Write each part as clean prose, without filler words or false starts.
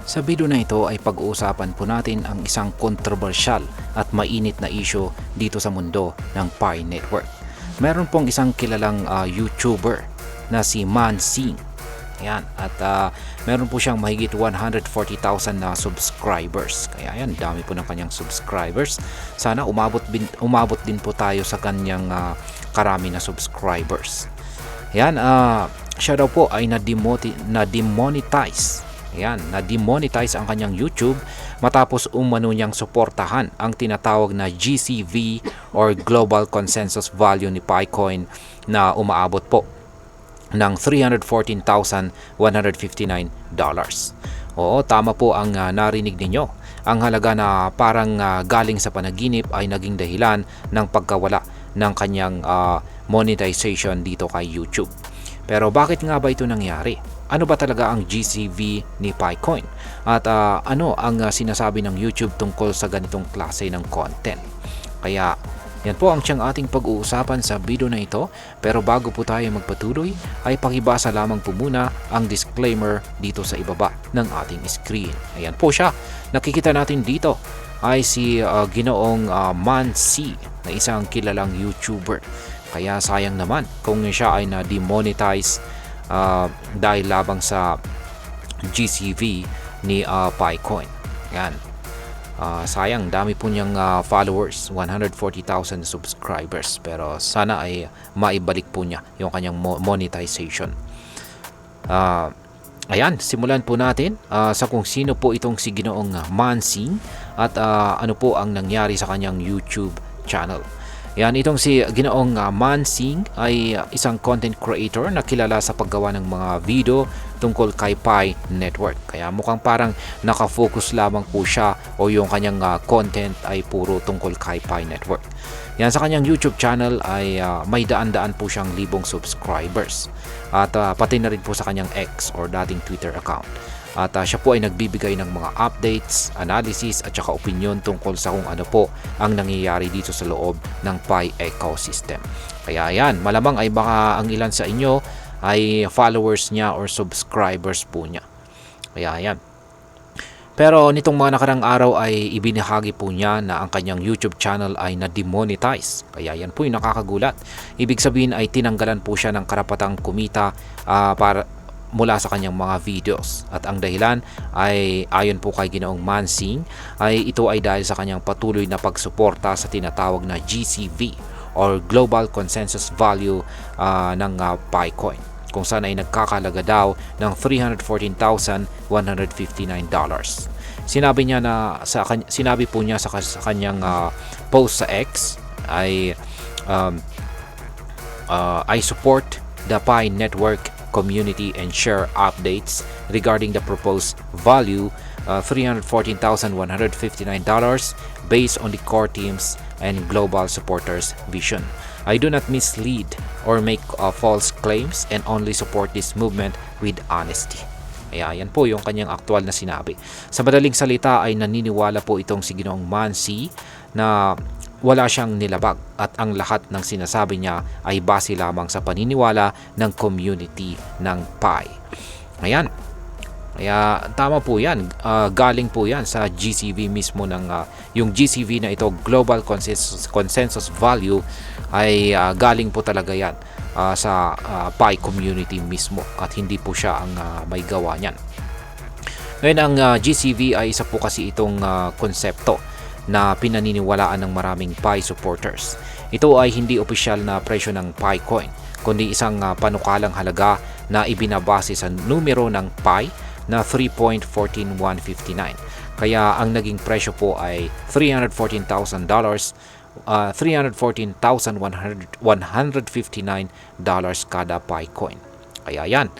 Sa video na ito ay pag-uusapan po natin ang isang kontrobersyal at mainit na issue dito sa mundo ng Pi Network. Meron pong isang kilalang YouTuber na si Mansing. Ayan, at meron po siyang mahigit 140,000 na subscribers. Kaya ayan, dami po ng kanyang subscribers. Sana umabot din po tayo sa kanyang karami na subscribers. Ayan, siya daw po ay na-demonetize. Ayan, na-demonetize ang kanyang YouTube matapos umano niyang suportahan ang tinatawag na GCV or Global Consensus Value ni Picoin na umaabot po ng $314,159. Oo, tama po ang narinig ninyo. Ang halaga na parang galing sa panaginip ay naging dahilan ng pagkawala ng kanyang monetization dito kay YouTube. Pero bakit nga ba ito nangyari? Ano ba talaga ang GCV ni Picoin? At ano ang sinasabi ng YouTube tungkol sa ganitong klase ng content? Kaya yan po ang siyang ating pag-uusapan sa video na ito. Pero bago po tayo magpatuloy ay pakibasa lamang po muna ang disclaimer dito sa ibaba ng ating screen. Ayan po siya. Nakikita natin dito ay si Ginoong Mansi na isang kilalang YouTuber. Kaya sayang naman kung siya ay na-demonetize dahil labang sa GCV ni Picoin. Yan. Sayang, dami po niyang followers, 140,000 subscribers. Pero sana ay maibalik po niya yung kanyang monetization. Ayan, simulan po natin sa kung sino po itong si Ginoong Mansing at ano po ang nangyari sa kanyang YouTube channel. Yan, itong si Ginoong Mansing ay isang content creator na kilala sa paggawa ng mga video tungkol kay Pi Network. Kaya mukhang parang nakafocus lamang po siya o yung kanyang content ay puro tungkol kay Pi Network. Yan, sa kanyang YouTube channel ay may daan-daan po siyang libong subscribers. At pati na rin po sa kanyang X or dating Twitter account. At siya po ay nagbibigay ng mga updates, analysis at saka opinion tungkol sa kung ano po ang nangyayari dito sa loob ng Pi ecosystem. Kaya yan, malamang ay baka ang ilan sa inyo ay followers niya or subscribers po niya. Kaya yan. Pero nitong mga nakarang araw ay ibinahagi po niya na ang kanyang YouTube channel ay na-demonetize. Kaya yan po yung nakakagulat. Ibig sabihin ay tinanggalan po siya ng karapatang kumita mula sa kanyang mga videos. At ang dahilan ay ayon po kay Ginoong Mansing ay ito ay dahil sa kanyang patuloy na pagsuporta sa tinatawag na GCV or Global Consensus Value ng Picoin, kung saan ay nagkakalaga daw ng $314,159. Sinabi po niya sa kanyang post sa X ay I support the Pi Network community and share updates regarding the proposed value $314,159 based on the core teams and global supporters vision. I do not mislead or make false claims and only support this movement with honesty. Ayan po yung kanyang aktual na sinabi. Sa madaling salita ay naniniwala po itong si Ginoong Mansi na wala siyang nilabag at ang lahat ng sinasabi niya ay base lamang sa paniniwala ng community ng Pi. Ayan. Kaya tama po yan. Galing po yan sa GCV mismo ng yung GCV na ito, Global Consensus Value, ay galing po talaga yan sa Pi community mismo at hindi po siya ang may gawa niyan. Ngayon, ang GCV ay isa po kasi itong konsepto na pinaniniwalaan ng maraming Pi supporters. Ito ay hindi opisyal na presyo ng Picoin, kundi isang panukalang halaga na ibinabase sa numero ng Pi na 3.14159. Kaya ang naging presyo po ay $314,159 kada Picoin. Kaya yan,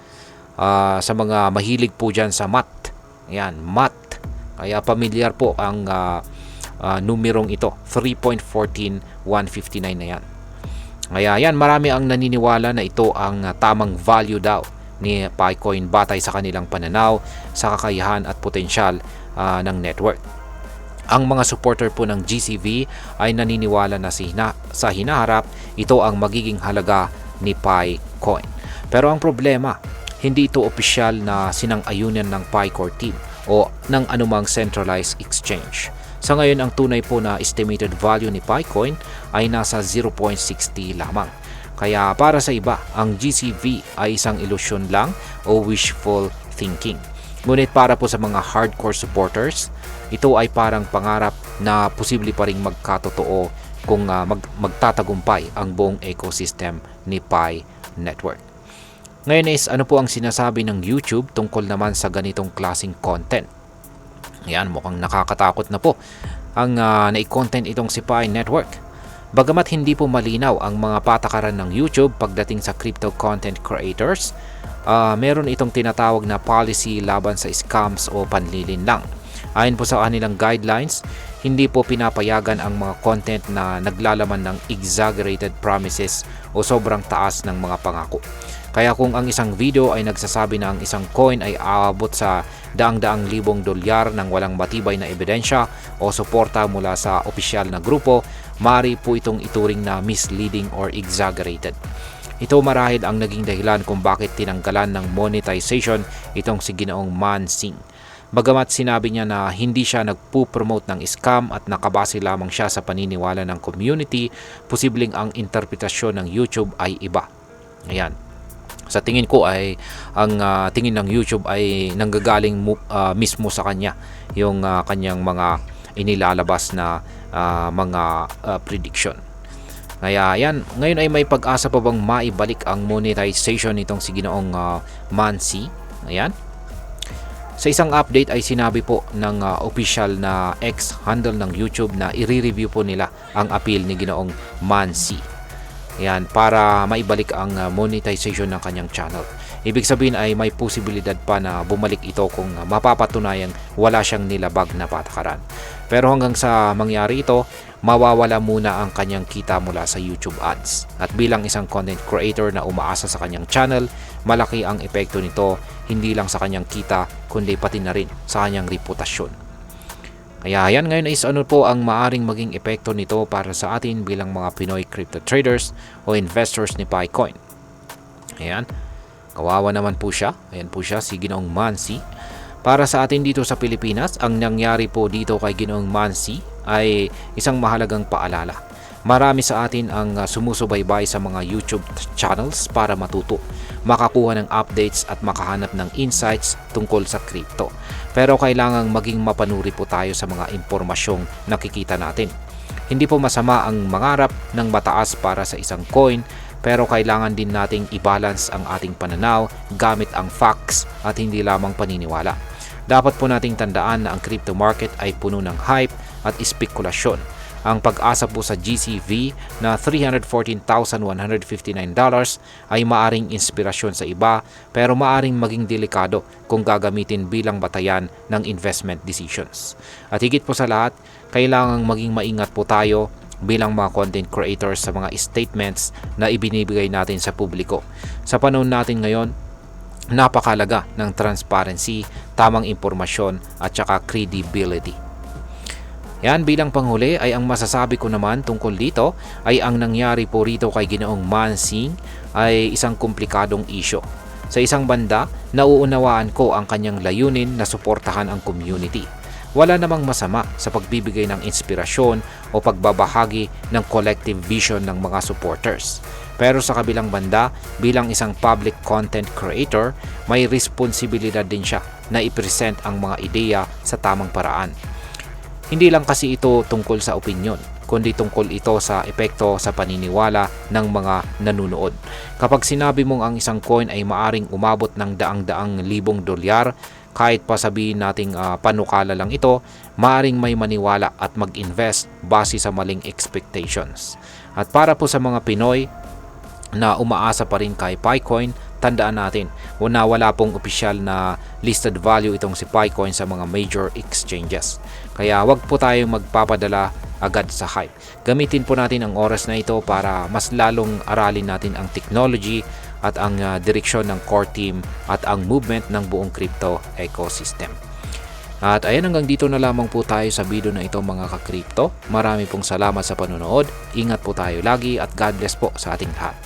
sa mga mahilig po dyan sa math, yan, math, kaya pamilyar po ang numerong ito, 3.14159 na yan. Kaya yan, marami ang naniniwala na ito ang tamang value daw ni Picoin batay sa kanilang pananaw sa kakayahan at potensyal ng network. Ang mga supporter po ng GCV ay naniniwala na sa hinaharap ito ang magiging halaga ni Picoin. Pero ang problema, hindi ito opisyal na sinang-ayunan ng Pi Core Team o ng anumang centralized exchange. Sa ngayon, ang tunay po na estimated value ni Picoin ay nasa 0.60 lamang. Kaya para sa iba, ang GCV ay isang ilusyon lang o wishful thinking. Ngunit para po sa mga hardcore supporters, ito ay parang pangarap na posible pa ring magkatotoo kung magtatagumpay ang buong ecosystem ni Pi Network. Ngayon is ano po ang sinasabi ng YouTube tungkol naman sa ganitong klaseng content? Yan, mukhang nakakatakot na po ang nai-content itong si Pi Network. Bagamat hindi po malinaw ang mga patakaran ng YouTube pagdating sa crypto content creators, meron itong tinatawag na policy laban sa scams o panlilin lang. Ayon po sa kanilang guidelines, hindi po pinapayagan ang mga content na naglalaman ng exaggerated promises o sobrang taas ng mga pangako. Kaya kung ang isang video ay nagsasabi na ang isang coin ay aabot sa daang-daang libong dolyar ng walang matibay na ebidensya o suporta mula sa opisyal na grupo, maaari po itong ituring na misleading or exaggerated. Ito marahil ang naging dahilan kung bakit tinanggalan ng monetization itong si Ginoong Mansing. Bagamat sinabi niya na hindi siya nagpo-promote ng scam at nakabase lamang siya sa paniniwala ng community, posibleng ang interpretasyon ng YouTube ay iba. Ayan. Sa tingin ko ay ang tingin ng YouTube ay nanggagaling mismo sa kanya yung kanyang mga inilalabas na mga prediction. Kaya yan, ngayon ay may pag-asa pa bang maibalik ang monetization nitong si Ginoong Mansi? Ayan. Sa isang update ay sinabi po ng official na X handle ng YouTube na i-review po nila ang appeal ni Ginoong Mansi. Yan, para maibalik ang monetization ng kanyang channel. Ibig sabihin ay may posibilidad pa na bumalik ito kung mapapatunayang wala siyang nilabag na patakaran. Pero hanggang sa mangyari ito, mawawala muna ang kanyang kita mula sa YouTube ads. At bilang isang content creator na umaasa sa kanyang channel, malaki ang epekto nito hindi lang sa kanyang kita kundi pati na rin sa kanyang reputasyon. Kaya yan, ngayon is ano po ang maaring maging epekto nito para sa atin bilang mga Pinoy crypto traders o investors ni Picoin. Ayan, kawawa naman po siya. Ayan po siya, si Ginoong Mansi. Para sa atin dito sa Pilipinas, ang nangyari po dito kay Ginoong Mansi ay isang mahalagang paalala. Marami sa atin ang sumusubaybay sa mga YouTube channels para matuto, makakuha ng updates at makahanap ng insights tungkol sa crypto. Pero kailangang maging mapanuri po tayo sa mga impormasyong nakikita natin. Hindi po masama ang mangarap ng mataas para sa isang coin, pero kailangan din nating i-balance ang ating pananaw gamit ang facts at hindi lamang paniniwala. Dapat po nating tandaan na ang crypto market ay puno ng hype at espekulasyon. Ang pag-asa po sa GCV na $314,159 ay maaring inspirasyon sa iba, pero maaring maging delikado kung gagamitin bilang batayan ng investment decisions. At higit po sa lahat, kailangang maging maingat po tayo bilang mga content creators sa mga statements na ibinibigay natin sa publiko. Sa panahon natin ngayon, napakalaga ng transparency, tamang impormasyon at saka credibility. Yan, bilang panghuli ay ang masasabi ko naman tungkol dito ay ang nangyari po rito kay Ginoong Mansing ay isang komplikadong isyo. Sa isang banda, nauunawaan ko ang kanyang layunin na suportahan ang community. Wala namang masama sa pagbibigay ng inspirasyon o pagbabahagi ng collective vision ng mga supporters. Pero sa kabilang banda, bilang isang public content creator, may responsibilidad din siya na i-present ang mga ideya sa tamang paraan. Hindi lang kasi ito tungkol sa opinyon, kundi tungkol ito sa epekto sa paniniwala ng mga nanunood. Kapag sinabi mong ang isang coin ay maaring umabot ng daang-daang libong dolyar, kahit pa sabihin nating panukala lang ito, maaring may maniwala at mag-invest base sa maling expectations. At para po sa mga Pinoy na umaasa pa rin kay Picoin, tandaan natin na wala pong opisyal na listed value itong si Picoin sa mga major exchanges. Kaya wag po tayong magpapadala agad sa hype. Gamitin po natin ang oras na ito para mas lalong aralin natin ang technology at ang direksyon ng core team at ang movement ng buong crypto ecosystem. At ayan, hanggang dito na lamang po tayo sa video na ito mga ka-crypto. Marami pong salamat sa panonood. Ingat po tayo lagi at God bless po sa ating lahat.